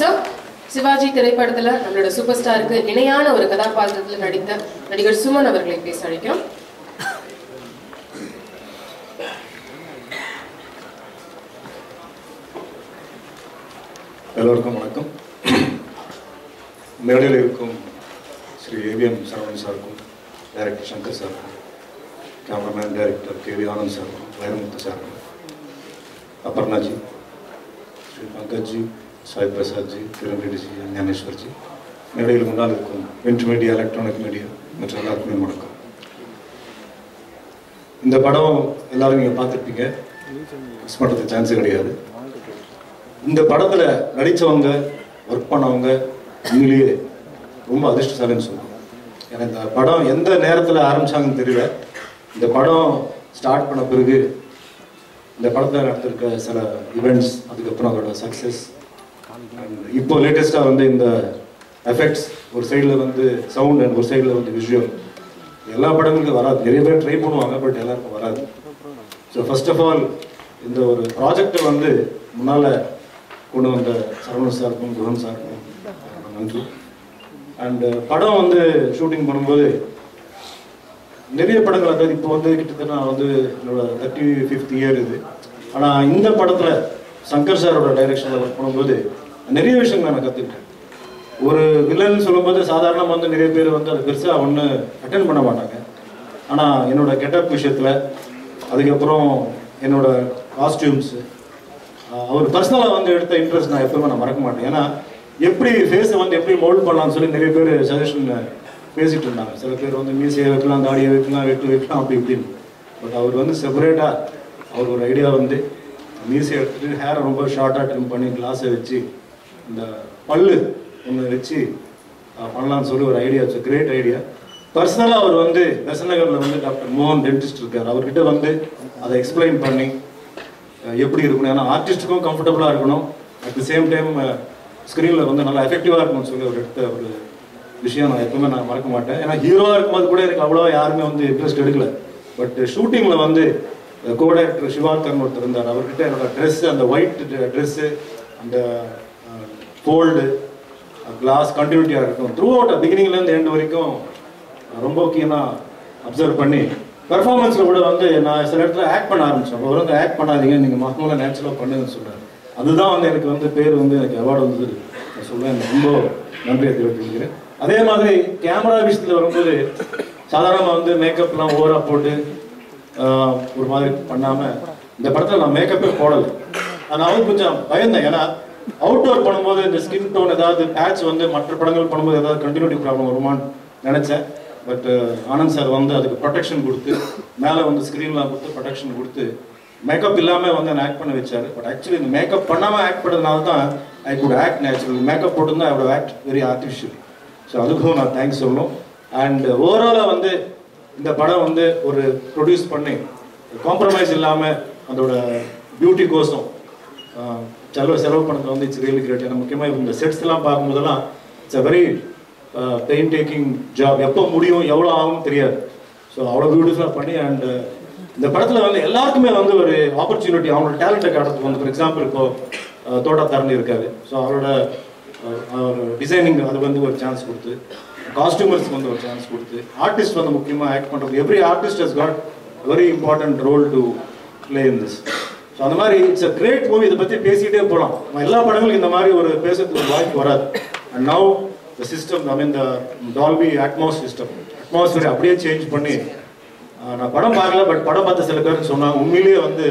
sir. Sivaji திரைப்படத்துல நம்மளோட super ஸ்டாருக்கு இணையான ஒரு கதாபாத்திரத்தில் நடித்த நடிகர் சுமன் அவர்களை பேச அழைக்கிறோம். எல்லோருக்கும் வணக்கம். மேடையில் இருக்கும் ஸ்ரீ ஏவிஎம் சரவணன் சாருக்கும், டைரக்டர் சங்கர் சாருக்கும், கேமராமேன் டைரக்டர் கேவி ஆனந்த் சாருக்கும், வைரமுத்து சாருக்கும், அபர்ணாஜி, ஸ்ரீ பங்கஜ்ஜி, சாய் பிரசாத்ஜி, கிரண் ரெட்டிஜி, ஞானேஸ்வர்ஜி, மேடையில் முன்னால் இருக்கும் பிரிண்ட் மீடியா, எலக்ட்ரானிக் மீடியா மற்ற எல்லாருக்குமே வணக்கம். இந்த படம் எல்லாரும் நீங்கள் பார்த்துருப்பீங்க, மிஸ் பண்ணுறதுக்கு சான்ஸே கிடையாது. இந்த படத்தில் நடித்தவங்க, ஒர்க் பண்ணவங்க உண்மையிலேயே ரொம்ப அதிர்ஷ்டசாலின்னு சொல்லுவாங்க. ஏன்னா இந்த படம் எந்த நேரத்தில் ஆரம்பித்தாங்கன்னு தெரியல. இந்த படம் ஸ்டார்ட் பண்ண பிறகு இந்த படத்தில் நடந்திருக்க சில இவெண்ட்ஸ், அதுக்கப்புறம் அதோட சக்ஸஸ், அண்ட் இப்போ லேட்டஸ்ட்டாக வந்து இந்த எஃபெக்ட்ஸ், ஒரு சைடில் வந்து சவுண்ட் அண்ட் ஒரு சைடில் வந்து விஷுவல், எல்லா படங்களுக்கும் வராது. நிறைய பேர் ட்ரை பண்ணுவாங்க, பட் எல்லாருக்கும் வராது. ஸோ ஃபர்ஸ்ட் ஆஃப் ஆல் இந்த ஒரு ப்ராஜெக்டை வந்து முன்னால் கொண்டு வந்த சரவணன் சாருக்கும் குஹன் சாருக்கும் நன்றி. அண்ட் படம் வந்து ஷூட்டிங் பண்ணும்போது நிறைய படங்கள், அதாவது இப்போ வந்து கிட்டத்தட்ட நான் வந்து என்னோட 35th இயர் இது. ஆனால் இந்த படத்தில் சங்கர் சாரோட டைரக்ஷனில் ஒர்க் பண்ணும்போது நிறைய விஷயங்கள் நான் கற்றுக்கிட்டேன். ஒரு வில்லன் சொல்லும்போது சாதாரணமாக வந்து நிறைய பேர் வந்து அது பெருசாக ஒன்று அட்டென்ட் பண்ண மாட்டாங்க. ஆனால் என்னோட கெட்டப் விஷயத்தில், அதுக்கப்புறம் என்னோட காஸ்டியூம்ஸு, அவர் பர்சனலாக வந்து எடுத்த இன்ட்ரெஸ்ட் நான் எப்பவுமே நான் மறக்க மாட்டேன். ஏன்னா எப்படி ஃபேஸை வந்து எப்படி மோல்ட் பண்ணலாம்னு சொல்லி நிறைய பேர் சஜஷன் பேசிகிட்டு இருந்தாங்க. சில பேர் வந்து மீசையை வைக்கலாம், தாடியை வைக்கலாம், வைக்கலாம் அப்படி இப்படின்னு. பட் அவர் வந்து செப்பரேட்டாக அவர் ஒரு ஐடியா வந்து மீசையை எடுத்துகிட்டு ஹேரை ரொம்ப ஷார்ட்டாக ட்ரிம் பண்ணி கிளாஸை வச்சு இந்த பல்லு ஒன்று வச்சு பண்ணலான்னு சொல்லி ஒரு ஐடியா வச்சு, கிரேட் ஐடியா. பர்சனலாக அவர் வந்து பெசநகரில் வந்து டாக்டர் மோகன் டென்டிஸ்ட் இருக்கார், அவர்கிட்ட வந்து அதை எக்ஸ்பிளைன் பண்ணி எப்படி இருக்கணும், ஏன்னா ஆர்டிஸ்ட்டுக்கும் கம்ஃபர்டபுளாக இருக்கணும், அட் தி சேம் டைம் ஸ்க்ரீனில் வந்து நல்லா எஃபெக்டிவாக இருக்கணும்னு சொல்லி அவர் எடுத்த ஒரு விஷயம் நான் எப்பவுமே நான் மறக்க மாட்டேன். ஏன்னா ஹீரோவாக இருக்கும்போது கூட எனக்கு அவ்வளோவா யாருமே வந்து இன்ட்ரெஸ்ட் எடுக்கல. பட் ஷூட்டிங்கில் வந்து கோ டைரக்டர் சிவாக்கர்னு ஒருத்தர் இருந்தார், அவர்கிட்ட என்னோட ட்ரெஸ்ஸு, அந்த ஒயிட் ட்ரெஸ்ஸு, அந்த ஃபோல்டு, கிளாஸ் கண்டினியூட்டியாக இருக்கும் த்ரூ அவுட் பிகினிங்லேருந்து எண்ட் வரைக்கும் ரொம்ப முக்கியமாக அப்சர்வ் பண்ணி பெர்ஃபார்மன்ஸில் கூட வந்து நான் சில இடத்துல ஆக்ட் பண்ண ஆரம்பித்தேன். அவர் வந்து ஆக்ட் பண்ணாதீங்க, நீங்கள் மகமூலம் நேச்சுரலாக பண்ணுங்கன்னு சொல்கிறார். அதுதான் வந்து எனக்கு வந்து பேர் வந்து எனக்கு அவார்டு வந்தது நான் சொல்லுவேன். ரொம்ப நன்றியை தெரிவித்துக்கிறேன். அதே மாதிரி கேமரா விஷயத்தில் வரும்போது சாதாரணமாக வந்து மேக்கப்லாம் ஓவராக போட்டு ஒரு மாதிரி பண்ணாமல் இந்த படத்தில் நான் மேக்கப்பே போடலை. நான் வந்து கொஞ்சம் பயந்தேன். ஏன்னா அவுட்டோர் பண்ணும்போது இந்த ஸ்கின் டோன் ஏதாவது பேட்ச் வந்து மற்ற படங்கள் பண்ணும்போது ஏதாவது கண்டினியூட்டி ப்ராப்ளம் வருமானு நினச்சேன். பட் ஆனந்த் சார் வந்து அதுக்கு ப்ரொடெக்ஷன் கொடுத்து, மேலே வந்து ஸ்க்ரீன்லாம் கொடுத்து ப்ரொடெக்ஷன் கொடுத்து மேக்கப் இல்லாமல் வந்து நான் ஆக்ட் பண்ண வச்சார். பட் ஆக்சுவலி இந்த மேக்கப் பண்ணாமல் ஆக்ட் பண்ணதுனால தான் I good act natural. Makeup போட்டுருந்தா I would act very artificial. So அதுக்கும் நான் தேங்க்ஸ் சொல்லணும். அண்ட் ஓவராலாக வந்து இந்த படம் வந்து ஒரு ப்ரொடியூஸ் பண்ணி காம்ப்ரமைஸ் இல்லாமல் அதோட பியூட்டி கோசம் செலவு பண்ணது வந்து இட்ஸ் ரியலி கிரேட். ஏன்னா முக்கியமாக இந்த செட்ஸ்லாம் பார்க்கும்போதெல்லாம் it's a very pain taking job. எப்போ முடியும், எவ்வளோ ஆகும் தெரியாது. ஸோ அவ்வளோ பியூட்டிஃபுல்லாக பண்ணி அண்ட் இந்த படத்தில் வந்து எல்லாருக்குமே வந்து ஒரு ஆப்பர்ச்சுனிட்டி, அவங்களோட டேலண்ட்டை காட்டுறதுக்கு வந்து ஃபார் எக்ஸாம்பிள் இப்போது தோட்டா தரணி இருக்காரு. ஸோ அவரோட டிசைனிங் அது வந்து ஒரு சான்ஸ் கொடுத்து, காஸ்டியூமர்ஸ்க்கு வந்து ஒரு சான்ஸ் கொடுத்து, ஆர்டிஸ்ட் வந்து முக்கியமாக ஆக்ட் பண்ணுறது, every artist has got very important role to play in this. So அந்த மாதிரி இட்ஸ் அ கிரேட் மூவி. இதை பற்றி பேசிக்கிட்டே போகலாம். எல்லா படங்களுக்கும் இந்த மாதிரி ஒரு பேசுறதுக்கு ஒரு வாய்ப்பு வராது. And now the system, I mean the Dolby Atmos system, atmosphere அப்படியே சேஞ்ச் பண்ணி, நான் படம் பார்க்கல பட் படம் பார்த்த சில பேர் சொன்னாங்க உண்மையிலேயே வந்து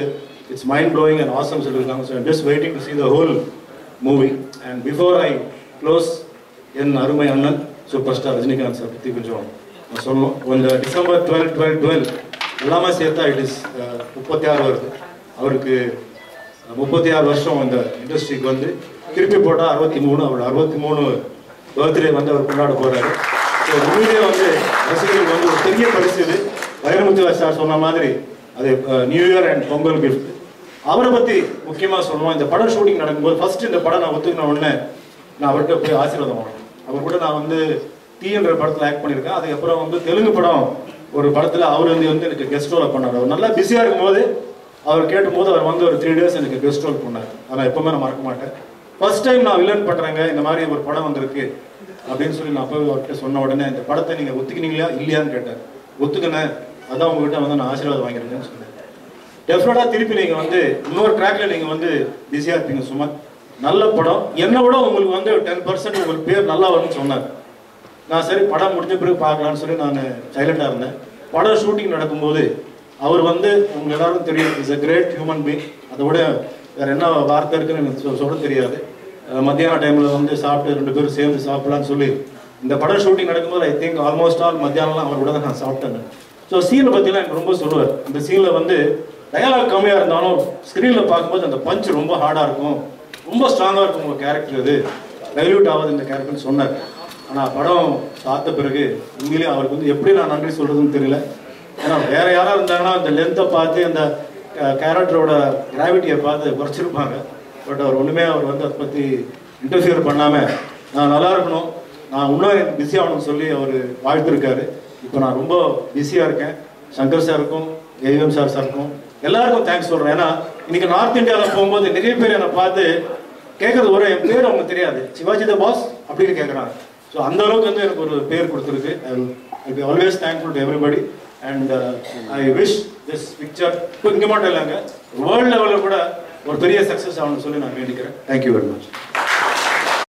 it's mind blowing and awesome சொல்லியிருக்காங்க. So I'm just waiting to see the whole movie. And before I close, என் அருமை அண்ணன் சூப்பர் ஸ்டார் ரஜினிகாந்த் சார் பற்றி கொஞ்சம் நான் சொல்லணும். இந்த டிசம்பர் 12 எல்லாமே சேர்த்தா இட் இஸ் 36 வருது. அவருக்கு 36 வருஷம் இந்த இண்டஸ்ட்ரிக்கு வந்து திருப்பி போட்டால் 63. அவரோட 63 பர்த்டே வந்து அவர் கொண்டாட போகிறாரு. ஸோ உண்மையிலே வந்து ரசிகர்களுக்கு வந்து ஒரு பெரிய பரிசு இது. வைரமுத்து சார் சொன்ன மாதிரி அது new year and Pongal gift. அவரை பற்றி முக்கியமாக சொல்லணும். இந்த படம் ஷூட்டிங் நடக்கும்போது ஃபர்ஸ்ட் இந்த படம் நான் ஒத்துக்கின உடனே நான் அவர்கிட்ட போய் ஆசீர்வாதம் வாங்கினேன். அவர் கூட நான் வந்து தீன்ற படத்தில் ஆக்ட் பண்ணியிருக்கேன். அதுக்கப்புறம் வந்து தெலுங்கு படம் ஒரு படத்தில் அவர் வந்து எனக்கு கெஸ்ட் ரோல் பண்ணார். அவர் நல்லா பிஸியாக இருக்கும்போது அவர் கேட்டும்போது அவர் வந்து ஒரு 3 days எனக்கு கெஸ்ட் ரோல் பண்ணார். அதை எப்பவுமே நான் மறக்க மாட்டேன். ஃபர்ஸ்ட் டைம் நான் வில்லன் பண்ணுறேங்க, இந்த மாதிரி ஒரு படம் வந்திருக்கு அப்படின்னு சொல்லி நான் அப்போ அவர்கிட்ட சொன்ன உடனே இந்த படத்தை நீங்கள் ஒத்துக்கினீங்களா இல்லையான்னு கேட்டார். ஒத்துக்கினேன், அதான் உங்ககிட்ட வந்து நான் ஆசீர்வாதம் வாங்கியிருக்கேன்னு சொன்னேன். டெஃபினட்டாக திருப்பி நீங்கள் வந்து இன்னொரு ட்ராக்ல நீங்கள் வந்து பிஸியாக இருப்பீங்க சுமன். நல்ல படம், என்னை விட உங்களுக்கு வந்து 10% உங்களுக்கு பேர் நல்லா வரும்னு சொன்னார். நான் சரி படம் முடிஞ்ச பிறகு பார்க்கலான்னு சொல்லி நான் சைலண்டாக இருந்தேன். படம் ஷூட்டிங் நடக்கும்போது அவர் வந்து உங்க எல்லாருக்கும் தெரியும், is a great human being. அதை விட வேற என்ன வார்த்தை இருக்குன்னு எனக்கு சொல்ல தெரியாது. மத்தியான டைமில் வந்து சாப்பிட்டு 2 பேரும் சேர்ந்து சாப்பிடலான்னு சொல்லி இந்த படம் ஷூட்டிங் நடக்கும்போது ஐ திங்க் ஆல்மோஸ்ட் ஆல் மத்தியானம்லாம் அவர் கூட தான் நான் சாப்பிட்டேன். ஸோ சீனை பற்றிலாம் எனக்கு ரொம்ப சொல்லுவார். அந்த சீனில் வந்து டயலாக் கம்மியாக இருந்தாலும் ஸ்க்ரீனில் பார்க்கும்போது அந்த பஞ்ச் ரொம்ப ஹார்டாக இருக்கும், ரொம்ப ஸ்ட்ராங்காக இருக்கும் உங்கள் கேரக்டர், இது டைல்யூட் ஆகாது இந்த கேரக்டர்னு சொன்னார். ஆனால் படம் பார்த்த பிறகு உண்மையிலேயே அவருக்கு வந்து எப்படி நான் நன்றி சொல்கிறதுன்னு தெரியல. ஏன்னா வேறு யாராக இருந்தாங்கன்னா அந்த லென்த்தை பார்த்து அந்த கேரக்டரோட கிராவிட்டியை பார்த்து குறைச்சிருப்பாங்க. பட் அவர் ஒன்றுமே அவர் வந்து அதை பற்றி இன்டர்ஃபியர் பண்ணாமல் நான் நல்லா இருக்கணும், நான் இன்னும் எனக்கு பிஸி ஆகணும்னு சொல்லி அவர் வாழ்த்துருக்காரு. இப்போ நான் ரொம்ப பிஸியாக இருக்கேன். சங்கர் சாருக்கும் ஏவிஎம் சாருக்கும் எல்லாருக்கும் தேங்க்ஸ் சொல்கிறேன். ஏன்னா இன்னைக்கு நார்த் இந்தியாவில் போகும்போது நிறைய பேர் என்னை பார்த்து கேட்குறது ஒரு என் பேர் அவங்க தெரியாது, சிவாஜி த பாஸ் அப்படின்னு கேட்குறாங்க. ஸோ அந்த அளவுக்கு வந்து எனக்கு ஒரு பேர் கொடுத்துருக்கு. I be always thankful to everybody and I wish this picture இங்கே மட்டும் இல்லைங்க, வேர்ல்டு லெவலில் கூட ஒரு பெரிய சக்ஸஸ் ஆகணும்னு சொல்லி நான் வேண்டிக்கிறேன். Thank you very much.